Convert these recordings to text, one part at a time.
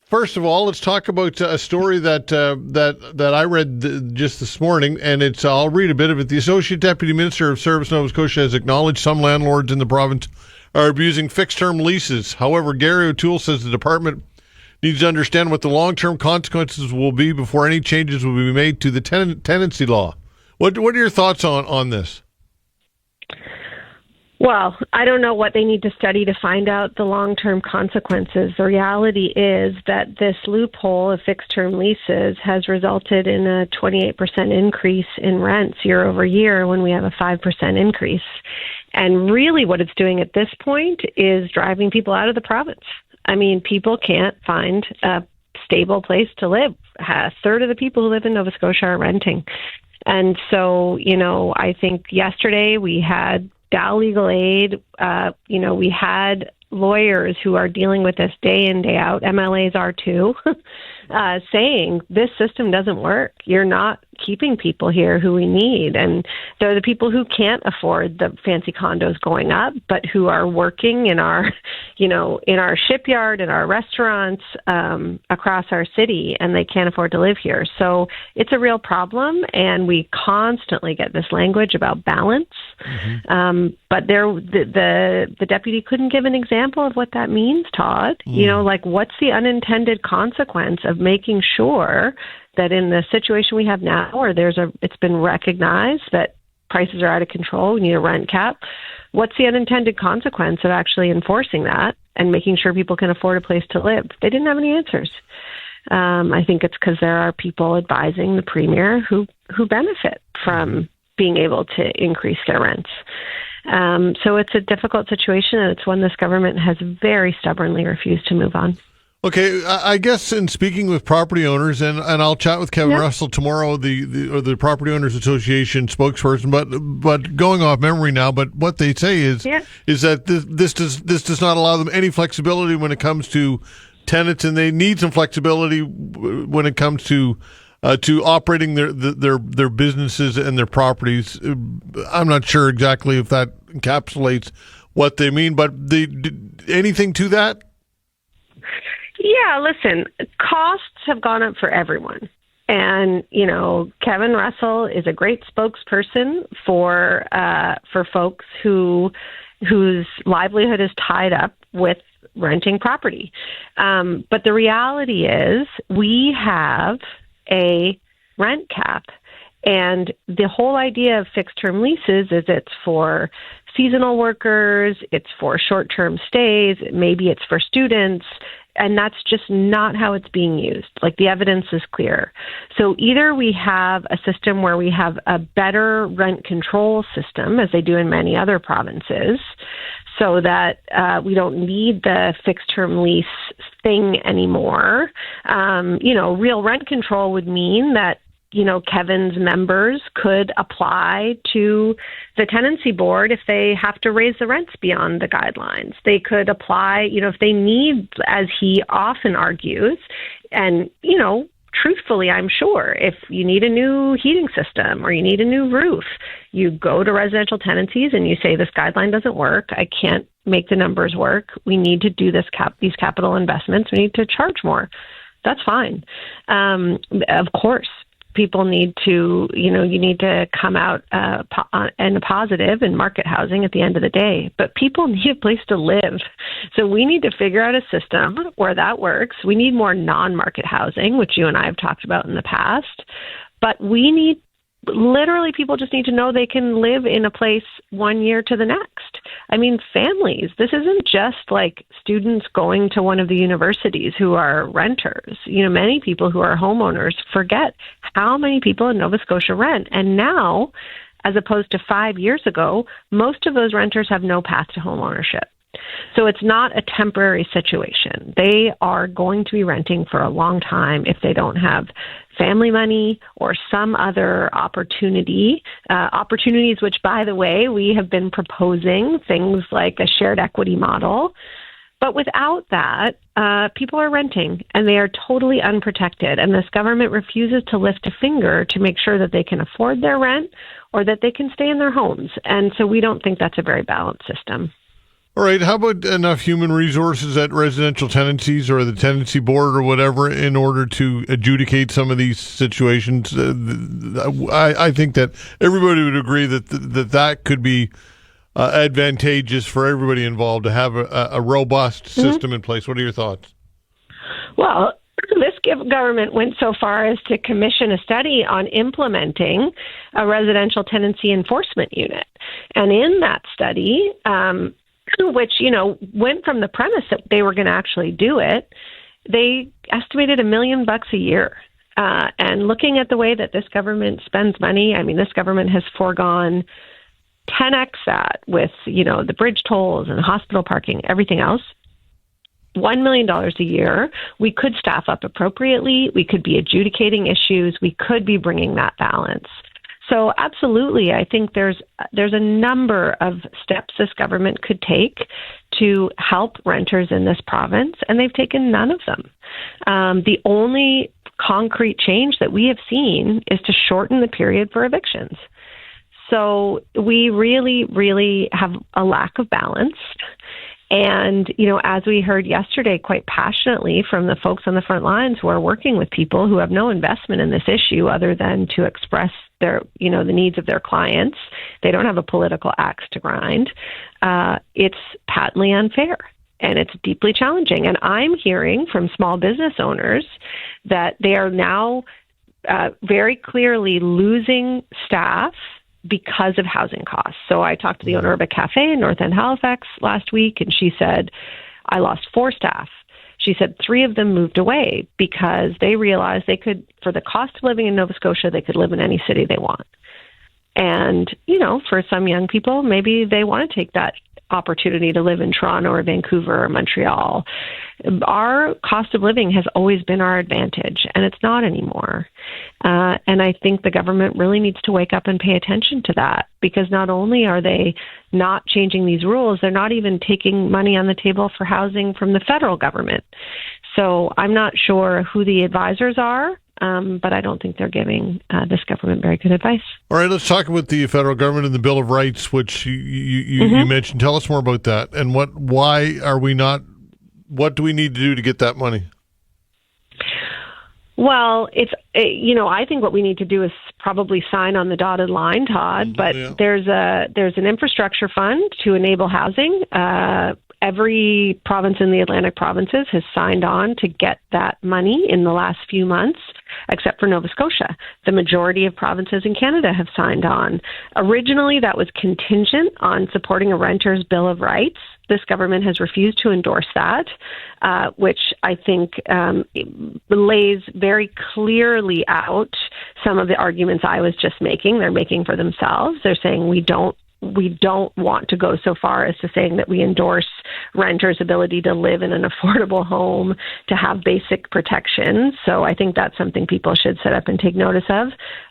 First of all, let's talk about a story that I read just this morning, and I'll read a bit of it. The Associate Deputy Minister of Service Nova Scotia has acknowledged some landlords in the province are abusing fixed-term leases. However, Gary O'Toole says the department needs to understand what the long-term consequences will be before any changes will be made to the tenancy law. What are your thoughts on this? Well, I don't know what they need to study to find out the long-term consequences. The reality is that this loophole of fixed-term leases has resulted in a 28% increase in rents year over year when we have a 5% increase. And really what it's doing at this point is driving people out of the province. I mean, people can't find a stable place to live. A third of the people who live in Nova Scotia are renting. And so, I think yesterday we had Dow Legal Aid, we had lawyers who are dealing with this day in, day out, MLAs are too, saying this system doesn't work. You're not keeping people here who we need. And they're the people who can't afford the fancy condos going up, but who are working in our, in our shipyard, in our restaurants, across our city, and they can't afford to live here. So it's a real problem, and we constantly get this language about balance. Mm-hmm. But the deputy couldn't give an example of what that means, Todd. What's the unintended consequence of making sure that in the situation we have now, where it's been recognized that prices are out of control, we need a rent cap. What's the unintended consequence of actually enforcing that and making sure people can afford a place to live? They didn't have any answers. I think it's because there are people advising the premier who benefit from being able to increase their rents. So it's a difficult situation, and it's one this government has very stubbornly refused to move on. Okay, I guess in speaking with property owners, and I'll chat with Kevin Russell tomorrow, the Property Owners Association spokesperson. But going off memory now, but what they say is that this does not allow them any flexibility when it comes to tenants, and they need some flexibility when it comes to operating their businesses and their properties. I'm not sure exactly if that encapsulates what they mean, but anything to that? Yeah, listen, costs have gone up for everyone. And, Kevin Russell is a great spokesperson for folks whose livelihood is tied up with renting property. But the reality is we have a rent cap. And the whole idea of fixed-term leases is it's for seasonal workers, it's for short-term stays, maybe it's for students, and that's just not how it's being used. Like, the evidence is clear. So either we have a system where we have a better rent control system, as they do in many other provinces, so that we don't need the fixed-term lease thing anymore. Real rent control would mean that Kevin's members could apply to the tenancy board if they have to raise the rents beyond the guidelines. They could apply, if they need, as he often argues, and, truthfully, I'm sure, if you need a new heating system or you need a new roof, you go to residential tenancies and you say, this guideline doesn't work. I can't make the numbers work. We need to do these capital investments. We need to charge more. That's fine. Of course, people need to, you need to come out in a positive in market housing at the end of the day. But people need a place to live. So we need to figure out a system where that works. We need more non-market housing, which you and I have talked about in the past. But literally, people just need to know they can live in a place 1 year to the next. I mean, families, this isn't just like students going to one of the universities who are renters. Many people who are homeowners forget how many people in Nova Scotia rent. And now, as opposed to 5 years ago, most of those renters have no path to home ownership. So it's not a temporary situation. They are going to be renting for a long time if they don't have family money or some other opportunities, which, by the way, we have been proposing, things like a shared equity model. But without that, people are renting, and they are totally unprotected. And this government refuses to lift a finger to make sure that they can afford their rent or that they can stay in their homes. And so we don't think that's a very balanced system. All right. How about enough human resources at residential tenancies or the tenancy board or whatever in order to adjudicate some of these situations? I think that everybody would agree that could be advantageous for everybody involved to have a robust system in place. What are your thoughts? Well, this government went so far as to commission a study on implementing a residential tenancy enforcement unit. And in that study, which, went from the premise that they were going to actually do it, they estimated $1 million a year. And looking at the way that this government spends money, this government has foregone 10x that with, the bridge tolls and hospital parking, everything else. $1 million a year. We could staff up appropriately. We could be adjudicating issues. We could be bringing that balance. So absolutely, I think there's a number of steps this government could take to help renters in this province, and they've taken none of them. The only concrete change that we have seen is to shorten the period for evictions. So we really, really have a lack of balance. And, as we heard yesterday quite passionately from the folks on the front lines who are working with people who have no investment in this issue other than to express their, the needs of their clients, they don't have a political axe to grind. It's patently unfair and it's deeply challenging. And I'm hearing from small business owners that they are now very clearly losing staff because of housing costs. So I talked to the owner of a cafe in North End Halifax last week, and she said, I lost 4 staff. She said 3 of them moved away because they realized they could, for the cost of living in Nova Scotia, they could live in any city they want. And, for some young people, maybe they want to take that opportunity to live in Toronto or Vancouver or Montreal. Our cost of living has always been our advantage, and it's not anymore. And I think the government really needs to wake up and pay attention to that, because not only are they not changing these rules, they're not even taking money on the table for housing from the federal government. So I'm not sure who the advisors are, but I don't think they're giving this government very good advice. All right, let's talk about the federal government and the Bill of Rights, which you mentioned. Tell us more about that, and what do we need to do to get that money? Well, I think what we need to do is probably sign on the dotted line, Todd, but there's an infrastructure fund to enable housing. Every province in the Atlantic provinces has signed on to get that money in the last few months, except for Nova Scotia. The majority of provinces in Canada have signed on. Originally, that was contingent on supporting a renter's Bill of Rights. This government has refused to endorse that, which I think lays very clearly out some of the arguments I was just making. They're making for themselves. They're saying we don't want to go so far as to saying that we endorse renters' ability to live in an affordable home, to have basic protections. So I think that's something people should set up and take notice of.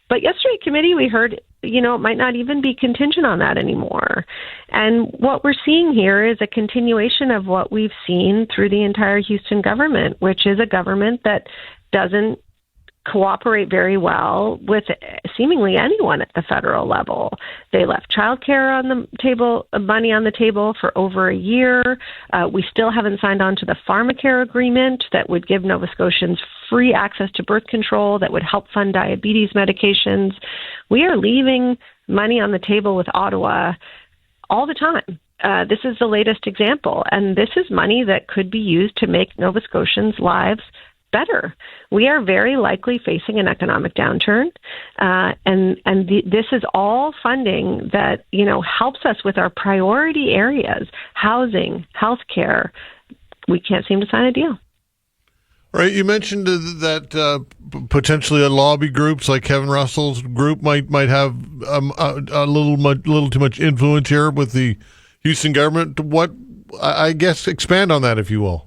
But yesterday committee, we heard, it might not even be contingent on that anymore. And what we're seeing here is a continuation of what we've seen through the entire Houston government, which is a government that doesn't cooperate very well with seemingly anyone at the federal level. They left childcare on the table, money on the table for over a year. We still haven't signed on to the pharmacare agreement that would give Nova Scotians free access to birth control, that would help fund diabetes medications. We are leaving money on the table with Ottawa all the time. This is the latest example, and this is money that could be used to make Nova Scotians' lives better. We are very likely facing an economic downturn, this is all funding that helps us with our priority areas: housing, healthcare. We can't seem to sign a deal. All right, you mentioned that potentially lobby groups like Kevin Russell's group might have a little too much influence here with the Houston government. What, I guess, expand on that, if you will.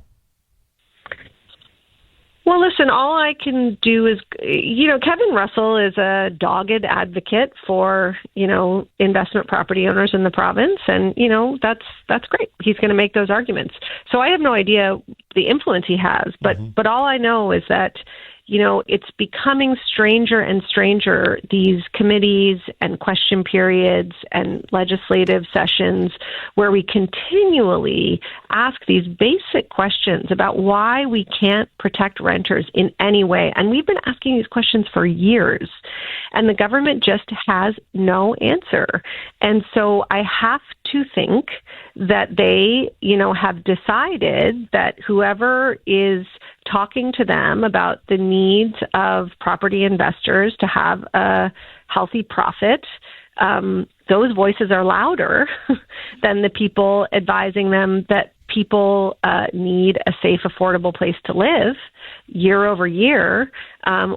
Well, listen, all I can do is, Kevin Russell is a dogged advocate for, investment property owners in the province. And, that's great. He's going to make those arguments. So I have no idea the influence he has. But all I know is that, it's becoming stranger and stranger, these committees and question periods and legislative sessions where we continually ask these basic questions about why we can't protect renters in any way. And we've been asking these questions for years, and the government just has no answer. And so I have to think that they, have decided that whoever is talking to them about the needs of property investors to have a healthy profit, those voices are louder than the people advising them that people need a safe, affordable place to live year over year,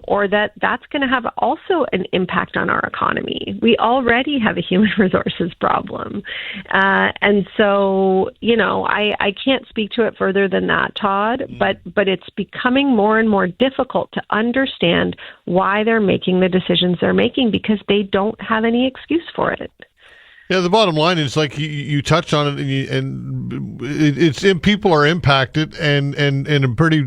or that's going to have also an impact on our economy. We already have a human resources problem. And so, I can't speak to it further than that, Todd, but it's becoming more and more difficult to understand why they're making the decisions they're making, because they don't have any excuse for it. Yeah, the bottom line is, like you touched on it, and people are impacted and in a pretty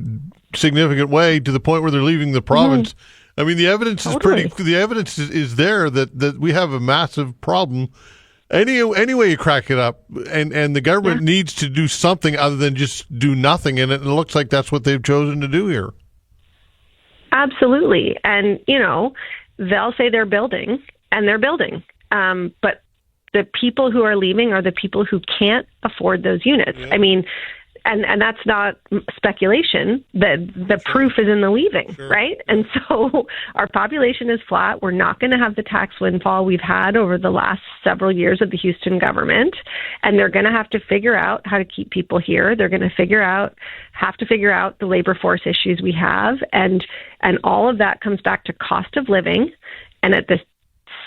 significant way, to the point where they're leaving the province. Mm-hmm. I mean, the evidence is there that we have a massive problem. Any way you crack it up, and the government needs to do something other than just do nothing. And it looks like that's what they've chosen to do here. Absolutely, and they'll say they're building, and they're building, but the people who are leaving are the people who can't afford those units. Yeah. I mean, and that's not speculation. The proof is in the leaving, right? And so our population is flat. We're not going to have the tax windfall we've had over the last several years of the Houston government, and they're going to have to figure out how to keep people here. They're going to have to figure out the labor force issues we have, and all of that comes back to cost of living, and at the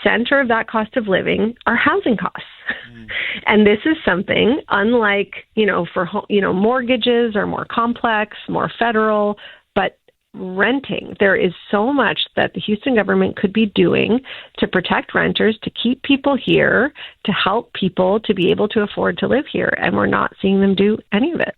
center of that cost of living are housing costs. And this is something, unlike, mortgages are more complex, more federal, but renting, there is so much that the Houston government could be doing to protect renters, to keep people here, to help people to be able to afford to live here. And we're not seeing them do any of it.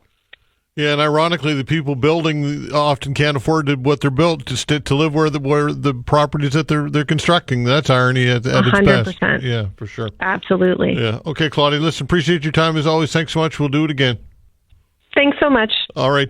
Yeah, and ironically, the people building often can't afford what they're built to live where the properties that they're constructing. That's irony at its 100%. best. Yeah, for sure. Absolutely. Yeah. Okay, Claudia. Listen, appreciate your time as always. Thanks so much. We'll do it again. Thanks so much. All right.